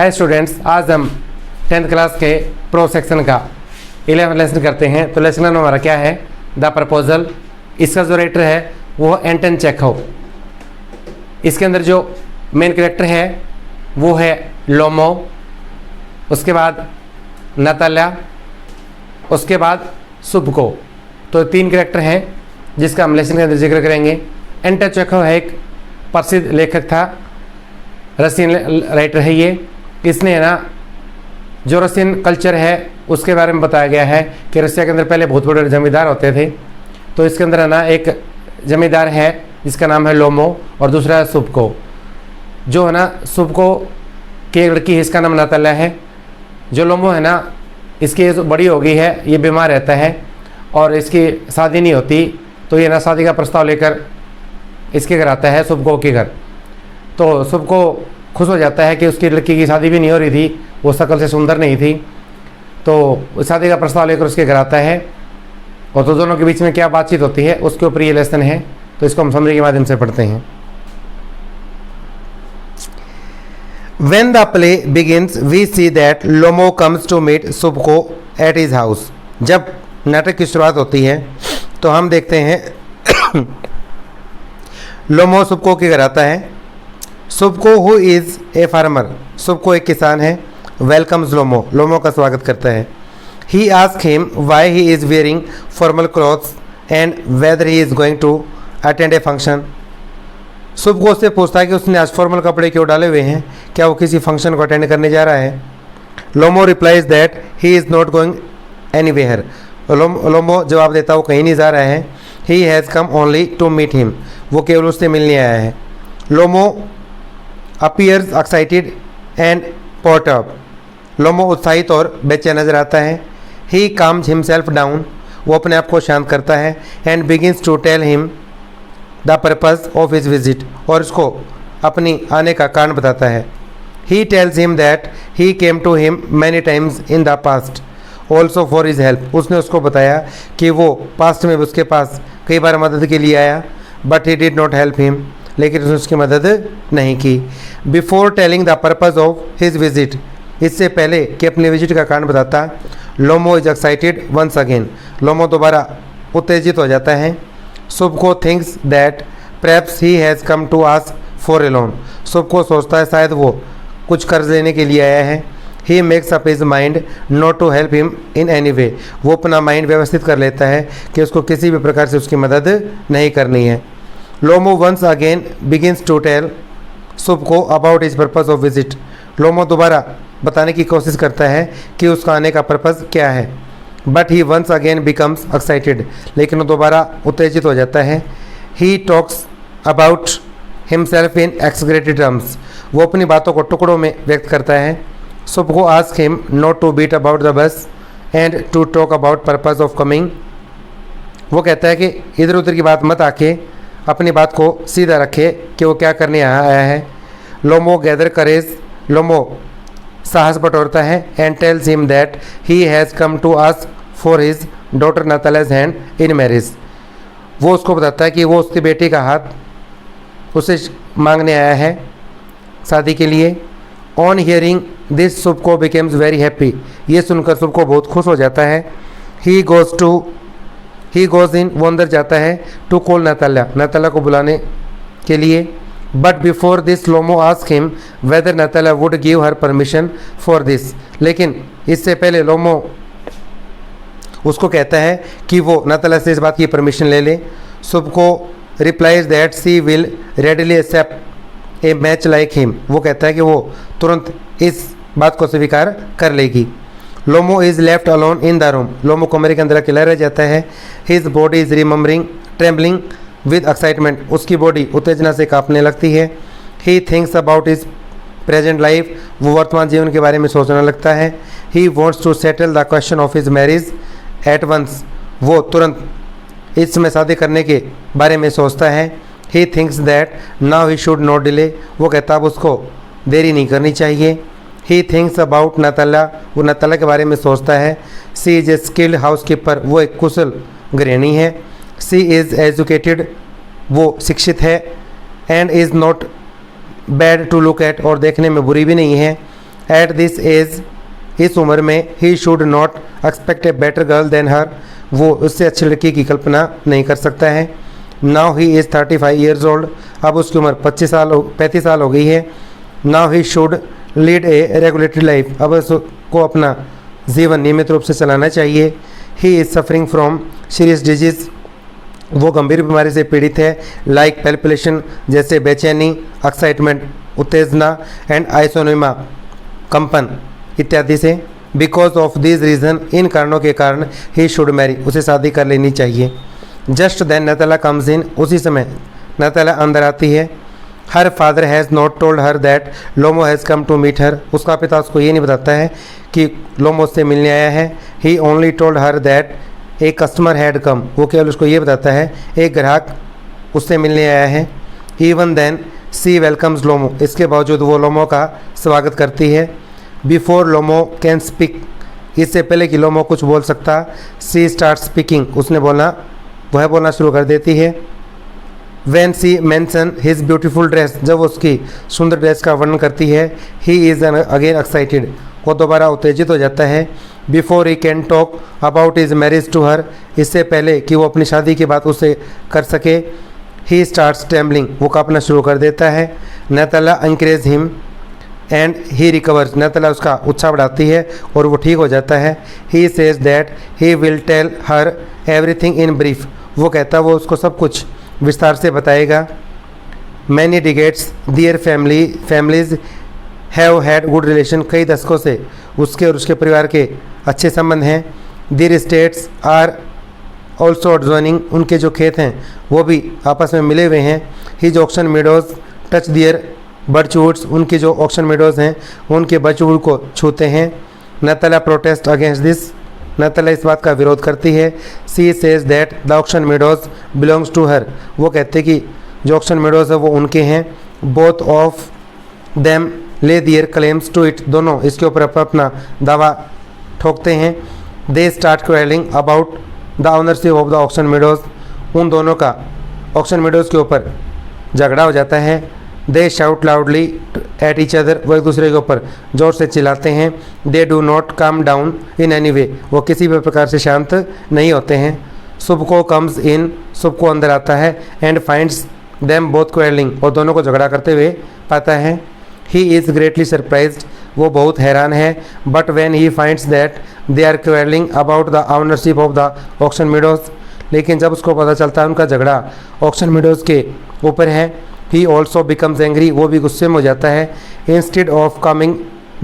Hi students, आज हम 10th class के प्रो सेक्शन का 11th लेसन करते हैं। तो लेसन हमारा क्या है, द प्रपोजल। इसका जो राइटर है वो एंटन चेखव। इसके अंदर जो मेन कैरेक्टर है वो है लोमो, उसके बाद नताल्या, उसके बाद सुबको। तो 3 कैरेक्टर हैं जिसका हम लेसन के अंदर जिक्र करेंगे। एंटन चेखव है एक प्रसिद्ध लेखक था, रशियन राइटर है ये। इसने है ना जो रशियन कल्चर है उसके बारे में बताया गया है कि रशिया के अंदर पहले बहुत बड़े जमींदार होते थे। तो इसके अंदर है ना एक जमींदार है जिसका नाम है लोमो और दूसरा है सुबको। जो है ना सुबको की एक लड़की है, इसका नाम नताल्या है। जो लोमो है ना इसकी एज बड़ी हो गई है, ये बीमार रहता है और इसकी शादी नहीं होती। तो ये ना शादी का प्रस्ताव लेकर इसके घर आता है, सुबको के घर। तो सुबको खुश हो जाता है कि उसकी लड़की की शादी भी नहीं हो रही थी, वो शक्ल से सुंदर नहीं थी। तो शादी का प्रस्ताव लेकर उसके घर आता है और तो दोनों के बीच में क्या बातचीत होती है उसके ऊपर ये लेसन है। तो इसको हम समरी के माध्यम से पढ़ते हैं। When the play begins, we see that Lomo comes to meet Subko at his house. जब नाटक की शुरुआत होती है तो हम देखते हैं लोमो सुबको के घर आता है। सुबको हु इज़ ए फार्मर, सुबको एक किसान है। वेलकम्स लोमो, लोमो का स्वागत करता है। He ask him why he is wearing formal clothes and whether he is going to attend a function. Chubukov उससे पूछता है कि उसने आज फॉर्मल कपड़े क्यों डाले हुए हैं, क्या वो किसी फंक्शन को अटेंड करने जा रहा है। Lomov replies that he is not going anywhere. Lomov जवाब देता वो कहीं नहीं जा रहा है। He has come only to meet him, वो केवल उससे मिलने आया है। Lomov appears excited and het up, Lomov उत्साहित और बेचैन नजर आता है। ही काम्स हिमसेल्फ डाउन, वो अपने आप को शांत करता है। And begins to tell him the purpose of his visit, और उसको अपनी आने का कारण बताता है। He tells him that he came to him many times in the past also for his help, उसने उसको बताया कि वो पास्ट में उसके पास कई बार मदद के लिए आया। But he did not help him, लेकिन उसने उसकी मदद नहीं की। Before telling the purpose of his visit, इससे पहले कि अपने विजिट का कारण बताता, Lomov is excited once again, Lomov दोबारा उत्तेजित हो जाता है। Chubukov thinks that perhaps he has come to ask for a loan, Chubukov सोचता है शायद वो कुछ कर्ज लेने के लिए आया है। He makes up his mind not to help him in any way, वो अपना माइंड व्यवस्थित कर लेता है कि उसको किसी भी प्रकार से उसकी मदद नहीं करनी है। Lomov once again begins to tell Chubukov about his purpose of visit, Lomov दोबारा बताने की कोशिश करता है कि उसका आने का पर्पस क्या है। But he once again becomes excited, लेकिन वो दोबारा उत्तेजित हो जाता है। He talks about himself in exaggerated terms, वो अपनी बातों को टुकड़ों में व्यक्त करता है। Chubukov ask him not to beat about the bush and to talk about purpose of coming, वो कहता है कि इधर उधर की बात मत आके अपनी बात को सीधा रखे कि वो क्या करने आया है। लोमो गैदर करेज, लोमो साहस बटोरता है। And tells him that he has come to ask for his daughter Natalya's hand in marriage, वो उसको बताता है कि वो उसकी बेटी का हाथ उसे मांगने आया है शादी के लिए। On hearing this Chubukov becomes very happy, ये सुनकर सुबको बहुत खुश हो जाता है। ही गोज़ इन, वो अंदर जाता है टू कॉल नताल्या, नताल्या को बुलाने के लिए। But before this Lomov ask him whether Natalya would give her permission for this, लेकिन इससे पहले लोमो उसको कहता है कि वो नताल्या से इस बात की परमिशन ले ले। Chubukov replies that she will readily accept a match like him, वो कहता है कि वो तुरंत इस बात को स्वीकार कर लेगी। Lomov is left alone in the room, Lomov कमरे के अंदर अकेला रह जाता है। His body is trembling with excitement, उसकी बॉडी उत्तेजना से कांपने लगती है। He thinks about his present life, वो वर्तमान जीवन के बारे में सोचने लगता है। He wants to settle the question of his marriage at once, वो तुरंत इस समय शादी करने के बारे में सोचता है। He thinks that now he should not delay, वो कहता अब उसको देरी नहीं करनी चाहिए। ही थिंक्स अबाउट नताल्या, वो नताल्या के बारे में सोचता है। She is a skilled housekeeper, वो एक कुशल गृहिणी है। सी इज़ एजुकेटेड, वो शिक्षित है। And is not bad to look at, और देखने में बुरी भी नहीं है। एट दिस एज, इस उम्र में, he should not expect a better girl than her, वो उससे अच्छी लड़की की कल्पना नहीं कर सकता है। Now he is 35 years old, अब उसकी उम्र 35 साल हो गई है। Now he should lead A regulatory life, अब उसको अपना जीवन नियमित रूप से चलाना चाहिए। He is suffering from serious disease, वो गंभीर बीमारी से पीड़ित है। लाइक पैल्पिटेशन, जैसे बेचैनी, एक्साइटमेंट, उत्तेजना, एंड आइसोनिमा, कंपन इत्यादि से। बिकॉज ऑफ दिस रीज़न, इन कारणों के कारण, ही शुड मैरी, उसे शादी कर लेनी चाहिए। Just then Natalya comes in, उसी समय नताला अंदर आती है। Her father has not told her that Lomov has come to meet her, उसका पिता उसको ये नहीं बताता है कि लोमो उससे मिलने आया है। He only told her that a customer had come, वो केवल उसको ये बताता है एक ग्राहक उससे मिलने आया है। इवन देन सी वेलकम्स लोमो, इसके बावजूद वो लोमो का स्वागत करती है। बिफोर लोमो कैन स्पीक, इससे पहले कि लोमो कुछ बोल सकता, सी स्टार्ट स्पीकिंग, उसने वह बोलना शुरू कर देती है। When she mention his beautiful dress, जब वो उसकी सुंदर ड्रेस का वर्णन करती है, ही इज़ अगेन एक्साइटेड, वो दोबारा उत्तेजित हो जाता है। Before he can talk about his marriage to her, इससे पहले कि वो अपनी शादी की बात उससे कर सके, ही स्टार्ट्स ट्रेम्बलिंग, वो कांपना शुरू कर देता है। नताला encourage him and he recovers, नताला उसका उत्साह बढ़ाती है और वो ठीक हो जाता है। He says that he will tell her everything in brief, वो कहता है वो उसको सब कुछ विस्तार से बताएगा। Many decades their families have had good relation, कई दशकों से उसके और उसके परिवार के अच्छे संबंध हैं। दियर स्टेट्स आर ऑल्सो एडजॉइनिंग, उनके जो खेत हैं वो भी आपस में मिले हुए हैं। हिज ऑक्शन मीडोज़ टच दियर बर्चवुड्स, उनके जो ऑक्शन मीडोज़ हैं उनके बर्चवुड को छूते हैं। Natalya protest against this, Natalya इस बात का विरोध करती है। She says that the auction Meadows belongs to her, वो कहते कि जो ऑक्शन मीडोज़ है वो उनके हैं। बोथ ऑफ देम ले दियर क्लेम्स टू इट, दोनों इसके ऊपर अपना दावा ठोकते हैं। They start quarrelling about the ownership of the auction meadows, उन दोनों का ऑक्शन मीडोज़ के ऊपर झगड़ा हो जाता है। They shout loudly at each other, वो एक दूसरे के ऊपर जोर से चिल्लाते हैं। They do not come down in any way, वो किसी भी प्रकार से शांत नहीं होते हैं। सुबको कम्स इन, सुबको अंदर आता है। एंड फाइंड्स देम बोथ क्वेलिंग, और दोनों को झगड़ा करते हुए पाता है। ही इज़ ग्रेटली सरप्राइज्ड, वो बहुत हैरान है। But when he finds that they are quarrelling about the ownership of the auction meadows, लेकिन जब उसको पता चलता है उनका झगड़ा ऑक्शन मीडोज़ के ऊपर है, ही ऑल्सो बिकम्स एंग्री, वो भी गुस्से में हो जाता है। Instead of coming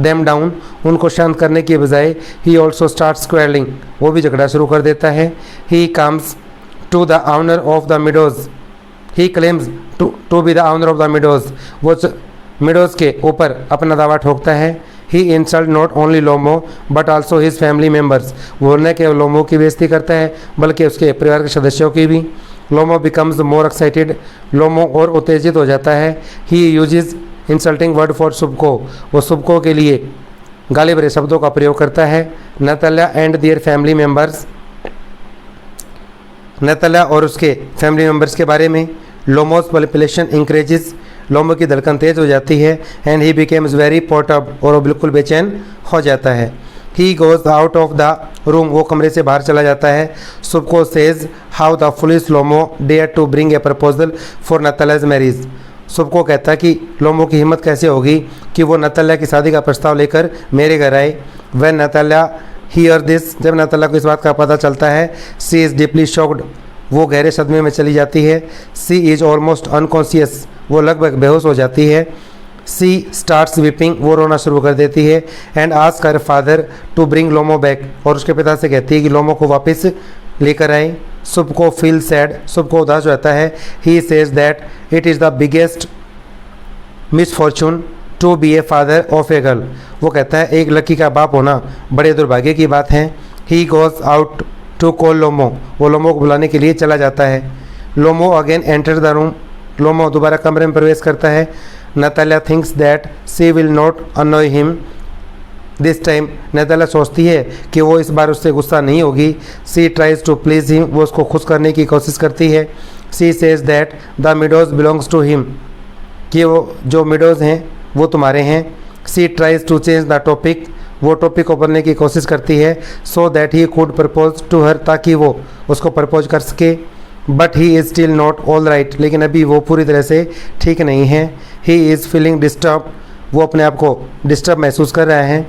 them down, उनको शांत करने के बजाय ही ऑल्सो स्टार्ट्स क्वेलिंग, वो भी झगड़ा शुरू कर देता है। He comes to the owner of the meadows, he claims to be the owner of the meadows, वो मिडोज़ के ऊपर अपना दावा ठोकता है। He insult not only Lomov but also his family members, वो न केवल लोमो की बेइज्जती करता है बल्कि उसके परिवार के सदस्यों की भी। लोमो बिकम्स मोर एक्साइटेड, लोमो और उत्तेजित हो जाता है। ही यूजेज इंसल्टिंग वर्ड फॉर सुबको, वो सुबको के लिए गाली भरे शब्दों का प्रयोग करता है। Natalya and their family members, नताला और उसके फैमिली मेम्बर्स के बारे में। लोमोस पॉपुलेशन इंक्रीजेस, लोमो की धड़कन तेज हो जाती है। And he becomes very perturbed, और वो बिल्कुल बेचैन हो जाता है। He goes out of the room, वो कमरे से बाहर चला जाता है। Chubukov says how the foolish Lomov dare to bring a proposal for Natalya's marriage, Chubukov कहता कि लोमो की हिम्मत कैसे होगी कि वो नताला की शादी का प्रस्ताव लेकर मेरे घर आए। वह नताला हियर दिस, जब नताला को इस बात का पता चलता है, सी इज़ डीपली शॉक्ड, वो गहरे सदमे में चली जाती है। सी इज़ ऑलमोस्ट अनकॉन्शियस, वो लगभग बेहोश हो जाती है। सी स्टार्ट्स वीपिंग, वो रोना शुरू कर देती है। And ask her father to bring Lomov back, और उसके पिता से कहती है कि लोमो को वापस लेकर आए। सुबको फील सैड, सुबको उदास हो जाता है। He says that it is the biggest misfortune to be a father of a girl, वो कहता है एक लड़की का बाप होना बड़े दुर्भाग्य की बात है। He goes out to call Lomov, वो लोमो को बुलाने के लिए चला जाता है। Lomov again enter the room, Lomov दोबारा कमरे में प्रवेश करता है। Natalya thinks that she will not annoy him this time, नताला सोचती है कि वो इस बार उससे गुस्सा नहीं होगी। She tries to please him, वो उसको खुश करने की कोशिश करती है। She says that the meadows belongs to him, कि वो जो मिडोज़ हैं वो तुम्हारे हैं। She tries to change the topic, वो टॉपिक को बदलने की कोशिश करती है, so that he could propose to her, ताकि वो उसको प्रपोज कर सके। But he is still not all right, लेकिन अभी वो पूरी तरह से ठीक नहीं है। ही इज़ फीलिंग डिस्टर्ब, वो अपने आप को डिस्टर्ब महसूस कर रहा है।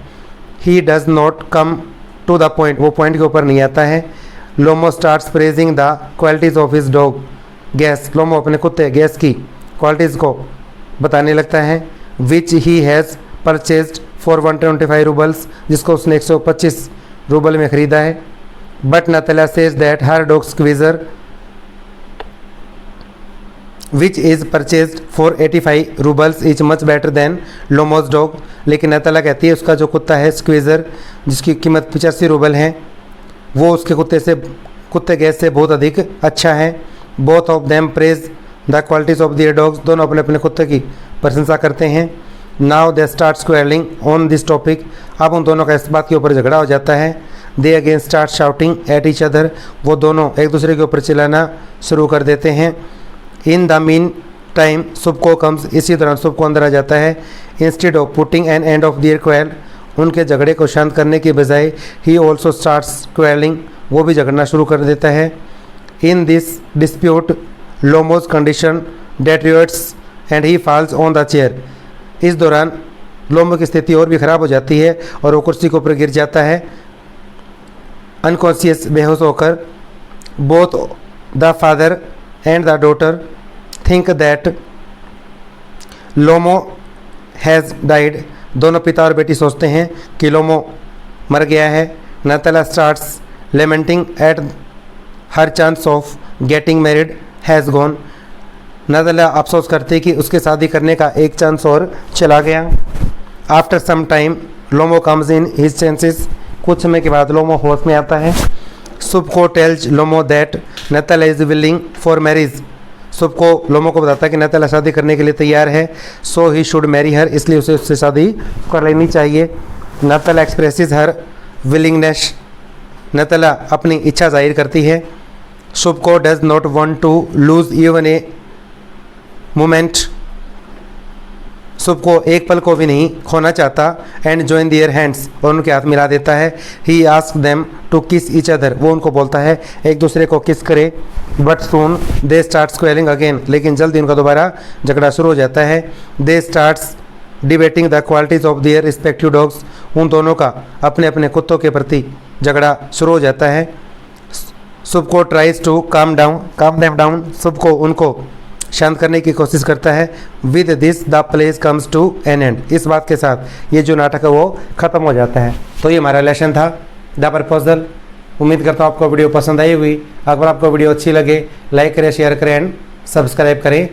He does not come to the point, वो पॉइंट के ऊपर नहीं आता है। Lomov starts praising the qualities of his dog Guess, Lomov अपने कुत्ते गैस की क्वालिटीज़ को बताने लगता है। Which he has purchased for 125 roubles, जिसको उसने 125 रूबल में ख़रीदा है। But Natalya says that her dog Squeezer which is purchased for 85 roubles is much better than Lomov's dog, लेकिन नतला कहती है उसका जो कुत्ता है स्क्वीज़र, जिसकी कीमत 85 रूबल है, वो उसके कुत्ते गैस से बहुत अधिक अच्छा है। Both of them praise the qualities of their dogs, दोनों अपने अपने कुत्ते की प्रशंसा करते हैं। Now they start squabbling on this topic, अब उन दोनों का इस बात के ऊपर झगड़ा हो जाता है। They again start shouting at each other, वो दोनों एक दूसरे के ऊपर चिल्लाना शुरू कर देते हैं। In the mean time Chubukov comes, इसी दौरान सुबको अंदर आ जाता है। Instead of putting an end of their quarrel, उनके झगड़े को शांत करने के बजाय ही ऑल्सो स्टार्ट्स क्वेलिंग, वो भी झगड़ना शुरू कर देता है। In this dispute Lomov's condition deteriorates and he falls on the chair, इस दौरान लोमो की स्थिति और भी ख़राब हो जाती है और वो कुर्सी के ऊपर गिर जाता है अनकॉन्शियस, बेहोश होकर। Both the father and the daughter think that Lomov has died, दोनों पिता और बेटी सोचते हैं कि लोमो मर गया है। Natalya starts lamenting at her chance of getting married has gone, नतला अफसोस करती कि उसके शादी करने का एक चांस और चला गया। After some time Lomov comes in his senses, कुछ समय के बाद लोमो होश में आता है। Chubukov tells Lomov that Natalya is willing for marriage, Chubukov Lomov को बताता है कि नतला शादी करने के लिए तैयार है। सो ही शुड मैरी हर, इसलिए उसे उससे शादी कर लेनी चाहिए। नतला एक्सप्रेसिस हर विलिंगनेस, नतला अपनी इच्छा जाहिर करती है। Chubukov does not want to lose even a moment, Chubukov एक पल को भी नहीं खोना चाहता। एंड जॉइन दियर हैंड्स, और उनके हाथ मिला देता है। He ask them to kiss each other, वो उनको बोलता है एक दूसरे को किस करे। But soon they start squabbling again, लेकिन जल्दी उनका दोबारा झगड़ा शुरू हो जाता है। They starts debating the qualities of their respective dogs, उन दोनों का अपने अपने कुत्तों के प्रति झगड़ा शुरू हो जाता है। Chubukov tries to calm them down, Chubukov उनको शांत करने की कोशिश करता है। With this the plays comes to an end, इस बात के साथ ये जो नाटक है वो ख़त्म हो जाता है। तो ये हमारा लेसन था द प्रपोजल। उम्मीद करता हूँ आपको वीडियो पसंद आई हुई। अगर आपको वीडियो अच्छी लगे लाइक करें, शेयर करें एंड सब्सक्राइब करें।